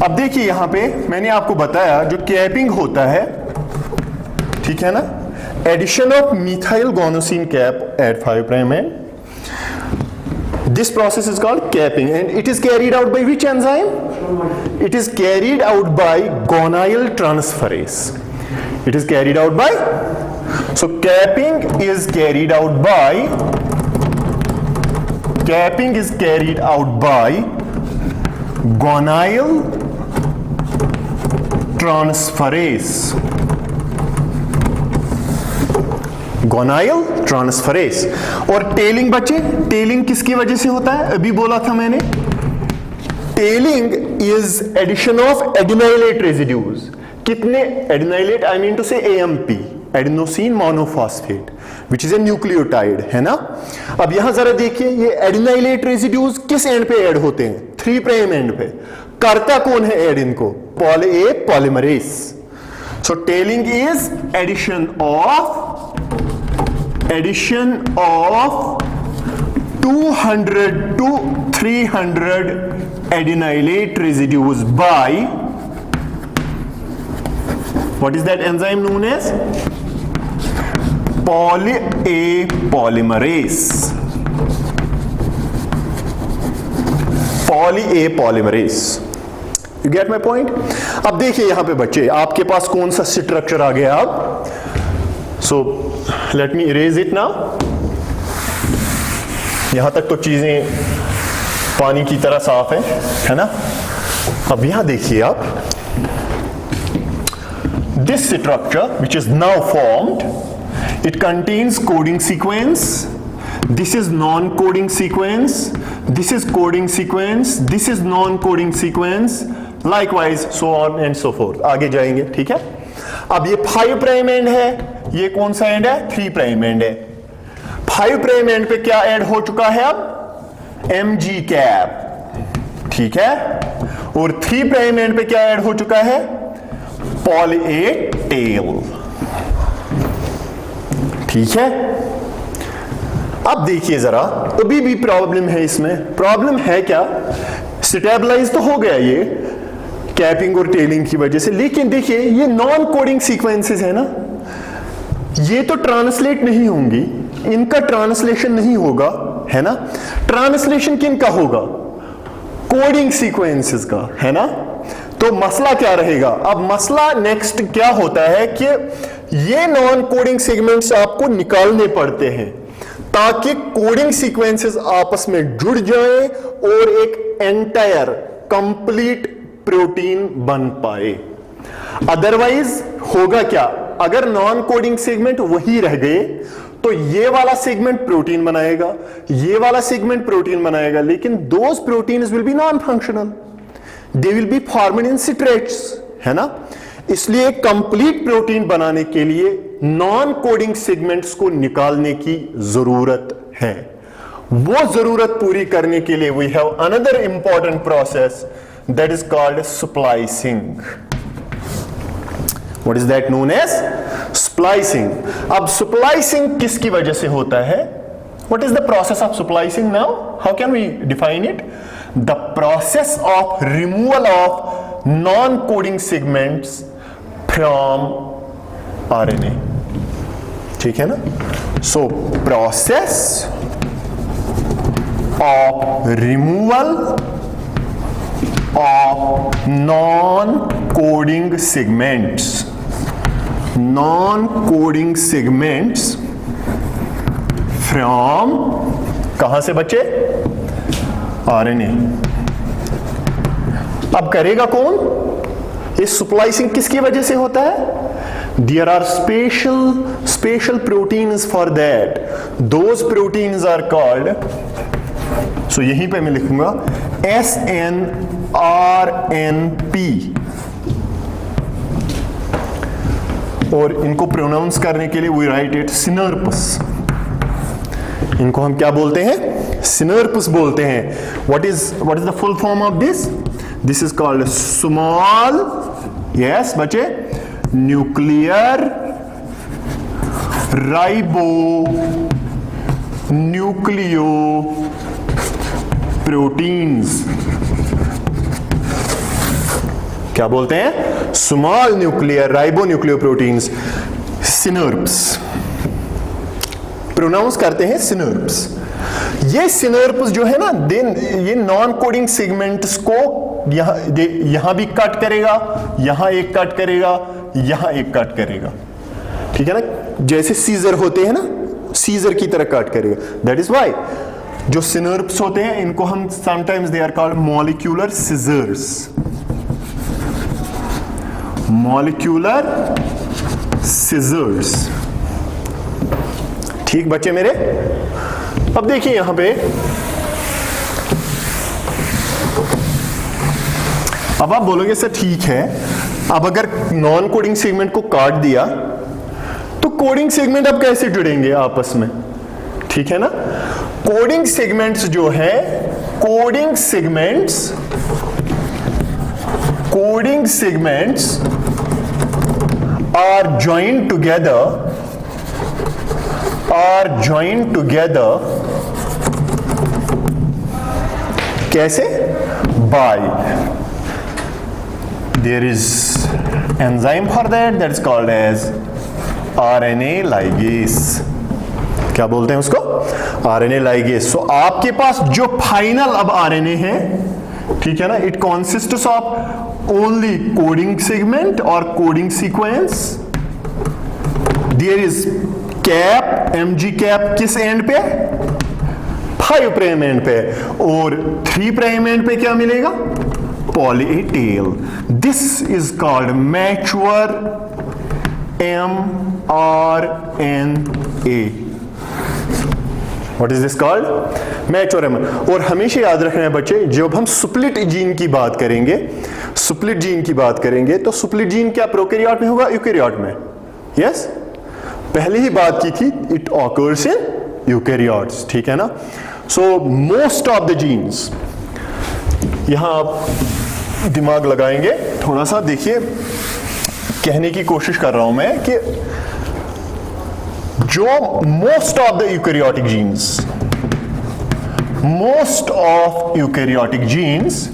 अब देखिए यहां पे मैंने आपको बताया जो capping होता है, ठीक है ना, addition of methyl guanosine cap at 5 prime end, this process is called capping, and it is carried out by which enzyme? It is carried out by guanyl transferase. It is carried out by, so capping is carried out by guanyl transferase. Guanyl transferase. और tailing बच्चे, tailing किसकी वजह से होता है? अभी बोला था मैंने, tailing is addition of adenylate residues. कितने एडिनाइलेट? आई मीन टू से AMP, adenosine monophosphate, which is a nucleotide, है ना। अब यहां जरा देखिए, ये एडिनाइलेट रेजिड्यूज किस एंड पे ऐड होते हैं? 3 प्राइम एंड पे। करता कौन है ऐड इनको? Polymerase. So tailing is addition of 200 to 300 adenylate residues by, what is that enzyme known as? Poly-A-polymerase. You get my point? अब देखिए यहां पे बच्चे, आपके पास कौन सा स्ट्रक्चर आ गया अब? So let me erase it now. यहां तक तो चीजें पानी की तरह साफ है ना। अब यहां देखिए आप, this structure which is now formed, it contains coding sequence, this is non-coding sequence, this is coding sequence, this is non-coding sequence, likewise so on and so forth. आगे जाएंगे, ठीक है। अब ये 5 प्राइम एंड है, ये कौन सा एंड है? 3 प्राइम एंड है। 5 प्राइम एंड पे क्या ऐड हो चुका है अब? mg कैप, ठीक है। और 3 प्राइम एंड पे क्या ऐड हो चुका है? पॉली ए टेल, ठीक है। अब देखिए जरा, अभी भी प्रॉब्लम है इसमें। प्रॉब्लम है क्या? स्टेबलाइज तो हो गया ये कैपिंग और टेलिंग की वजह से, लेकिन देखिए ये नॉन कोडिंग सीक्वेंसेस है ना, ये तो ट्रांसलेट नहीं होंगी, इनका ट्रांसलेशन नहीं होगा, है ना। ट्रांसलेशन किनका होगा? कोडिंग सीक्वेंसेस का, है ना। तो मसला क्या रहेगा? अब मसला नेक्स्ट क्या होता है कि ये नॉन कोडिंग सेगमेंट्स आपको निकालने पड़ते हैं ताकि कोडिंग सीक्वेंसेस आपस में जुड़ जाएं और एक एंटायर कंप्लीट प्रोटीन बन पाए। अदरवाइज होगा क्या? अगर नॉन कोडिंग सेगमेंट वही रह गए तो ये वाला सेगमेंट प्रोटीन बनाएगा, ये वाला सेगमेंट प्रोटीन बनाएगा, लेकिन those proteins will be non functional, they will be formed in citrates, है ना। इसलिए कंप्लीट प्रोटीन बनाने के लिए नॉन कोडिंग सेगमेंट्स को निकालने की जरूरत है। वो जरूरत पूरी करने के लिए we have another important process that is called splicing. What is that known as splicing. अब स्प्लाइसिंग किसकी वजह से होता है? What is the process of splicing now? How can we define it? The process of removal of non coding segments from RNA. ठीक है ना? So process of removal of non-coding segments from कहां से बचे? आरएनए। अब करेगा कौन? इस स्प्लाइसिंग किसकी वजह से होता है? There are special proteins for that. Those proteins are called, so यहीं पे मैं लिखूंगा SNRNP, और इनको प्रोनाउंस करने के लिए वी राइट इट सिनर्पस। इनको हम क्या बोलते हैं? सिनर्पस बोलते हैं। What is the full form of this? This is called small, yes बच्चे, न्यूक्लियर राइबो न्यूक्लियो प्रोटीन्स। क्या बोलते हैं? Small nuclear ribo nucleo proteins, snurps. Pronounce करते हैं सिनर्प्स। ये सिनर्प्स जो है ना, ये नॉन कोडिंग सेगमेंट्स को यहां भी कट करेगा, यहां एक कट करेगा, यहां एक कट करेगा। ठीक है ना? जैसे सीजर होते हैं ना, सीजर की तरह कट करेगा। दैट इज वाई जो सिनर्प्स होते हैं इनको हम sometimes they are called molecular scissors. Molecular scissors. ठीक बच्चे मेरे? अब देखिए यहां पे, अब आप बोलोगे सर ठीक है, अब अगर नॉन कोडिंग सेगमेंट को काट दिया तो कोडिंग सेगमेंट अब कैसे जुड़ेंगे आपस में? ठीक है ना? कोडिंग सेगमेंट्स जो है, coding segments are joined together कैसे? By there is enzyme for that is called as RNA ligase। क्या बोलते हैं उसको? RNA ligase। सो आपके पास जो फाइनल अब RNA है, ठीक है ना, it consists of only coding segment और coding sequence. There is cap, mg cap किस एंड पे? 5 प्राइम एंड पे, और 3 प्राइम एंड पे क्या मिलेगा? Poly A tail. This is called mature mRNA। What is this called? Mature mRNA। और हमेशा याद रखना है बच्चे, जब हम स्प्लिट जीन की बात करेंगे, तो स्प्लिट जीन क्या प्रोकैरियोट में होगा, यूकैरियोट में? यस, पहले ही बात की थी, इट ऑकर्स इन यूकैरियोट्स। ठीक है ना? So most of the genes, यहां आप दिमाग लगाएंगे थोड़ा सा, देखिए कहने की कोशिश कर रहा हूं मैं कि जो most of eukaryotic genes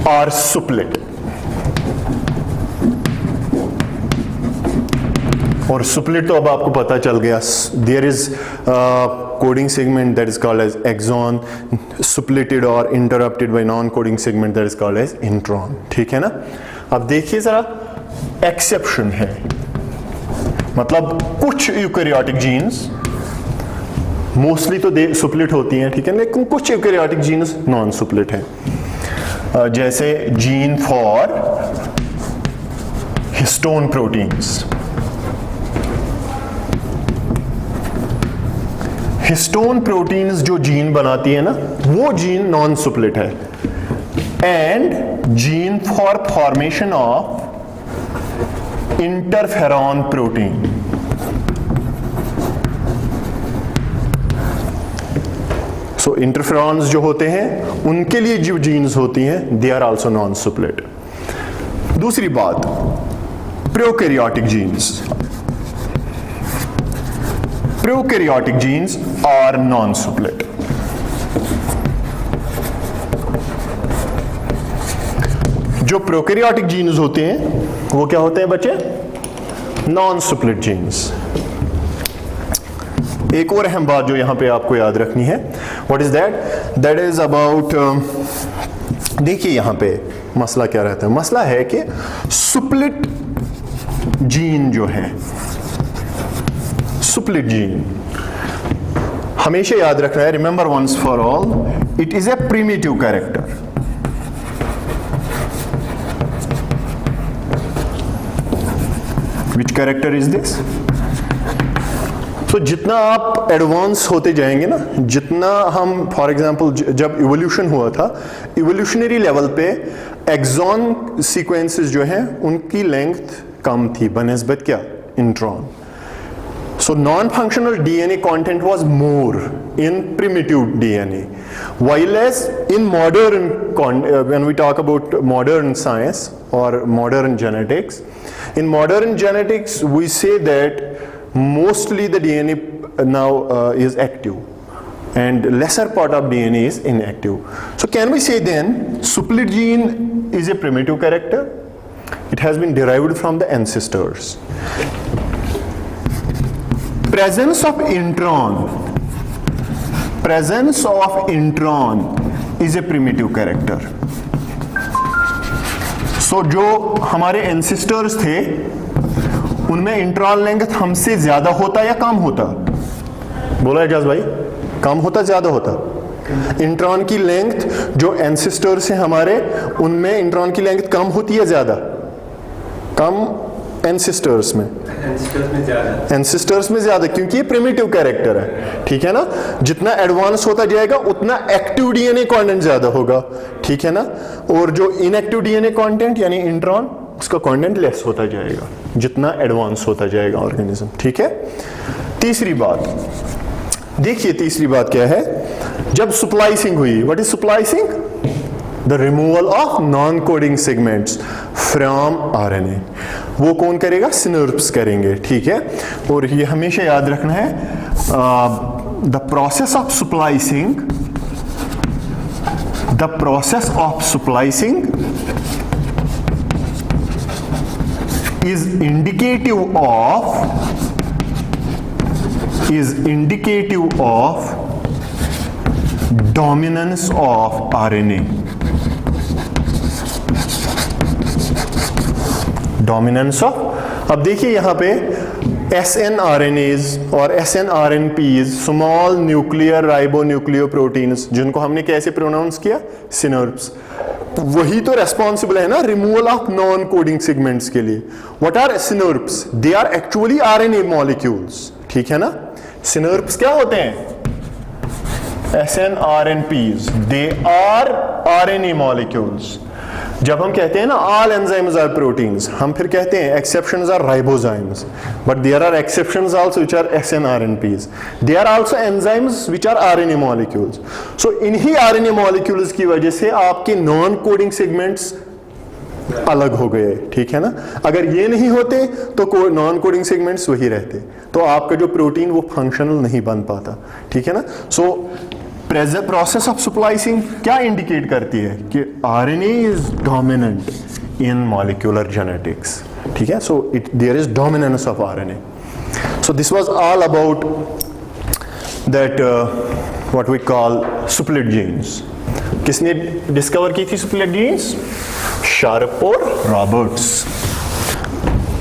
are split. और सुप्लिट तो अब आपको पता चल गया, there is coding segment that is called as exon, splitted और interrupted by non coding segment that is called as intron. ठीक है ना? अब देखिए जरा, एक्सेप्शन है, मतलब कुछ यूकैरियोटिक जीन्स, मोस्टली तो सुप्लिट होती हैं, ठीक है, लेकिन कुछ यूकैरियोटिक जीन्स नॉन सुप्लिट हैं। जैसे gene for histone proteins. Histone proteins जो जीन बनाती है ना, वो जीन नॉन सुप्लिट है। And gene for formation of interferon protein, so interferons जो होते हैं उनके लिए जो जीन्स होती हैं, they are also non split. दूसरी बात, prokaryotic genes, prokaryotic genes are non split. जो प्रोकैरियोटिक जीन्स होते हैं वो क्या होते हैं बच्चे? Non split genes. एक और अहम बात जो यहां पे आपको याद रखनी है, what is that? That is about, देखिए यहां पे मसला क्या रहता है? मसला है कि सुप्लिट जीन जो है, सुप्लिट जीन हमेशा याद रखना है, remember once for all, it is a primitive character. Which character is this? तो जितना आप एडवांस होते जाएंगे ना, जितना हम, फॉर एग्जांपल जब इवोल्यूशन हुआ था, इवोल्यूशनरी लेवल पे एक्सॉन सीक्वेंसेस जो हैं उनकी लेंथ कम थी बनिस्बत क्या? Intron. So non-functional DNA content was more in primitive DNA, while as in modern when we talk about modern science or modern genetics, in modern genetics we say that mostly the DNA now is active and lesser part of DNA is inactive. So can we say then suplit gene is a primitive character? It has been derived from the ancestors. Presence of intron is a primitive character. So जो हमारे ancestors थे उनमें intron length हमसे ज्यादा होता या कम होता? बोला एजाज भाई, कम होता ज्यादा होता? इंट्रॉन की लेंथ जो एंसेस्टर्स हैं हमारे, उनमें इंट्रॉन की लेंथ कम होती है ज्यादा? कम एंसेस्टर्स में ज्यादा, क्योंकि ये प्रिमिटिव कैरेक्टर है, ठीक है ना? जितना एडवांस होता जाएगा उतना एक्टिव डीएनए कंटेंट ज्यादा होगा, ठीक है ना? और जो इनएक्टिव डीएनए कंटेंट यानी इंट्रॉन, उसका कंटेंट लेस होता जाएगा जितना एडवांस होता जाएगा ऑर्गेनिज्म, ठीक है? तीसरी बात देखिए, तीसरी बात क्या है? जब स्प्लाइसिंग हुई, what is splicing? The removal of non coding segments from RNA. वो कौन करेगा? सिनर्प्स करेंगे, ठीक है? और ये हमेशा याद रखना है, the process of splicing, the process of splicing is indicative of dominance of RNA. Dominance of, अब देखिए यहां पे SNRNAs और SNRNPs, स्मॉल न्यूक्लियर राइबोन्यूक्लियोप्रोटीन्स, जिनको हमने कैसे प्रोनाउंस किया? सिनर्प्स। वही तो रेस्पॉन्सिबल है ना removal of non coding segments के लिए। What are snurps? They are actually RNA molecules, ठीक है ना? सिनर्प्स क्या होते हैं? SNRNPs, they are RNA molecules. जब हम कहते हैं ना ऑल एंजाइम्स आर प्रोटीन्स, हम फिर कहते हैं exceptions are ribozymes, but there are exceptions also which are SNRNPs, they are also enzymes which are RNA molecules. So इन्हीं आरएनए मॉलिक्यूल्स की वजह से आपके नॉन कोडिंग सेगमेंट्स अलग हो गए, ठीक है ना? अगर ये नहीं होते तो नॉन कोडिंग सेगमेंट्स वही रहते, तो आपका जो प्रोटीन वो फंक्शनल नहीं बन पाता, ठीक है ना? सो प्रोसेस ऑफ स्प्लाइसिंग क्या इंडिकेट करती है? कि RNA is dominant in molecular genetics, ठीक है? So there is dominance of RNA. So this was all about that what we call split genes. किसने डिस्कवर की थी सुप्लिट जीन्स? शार्प और रॉबर्ट्स।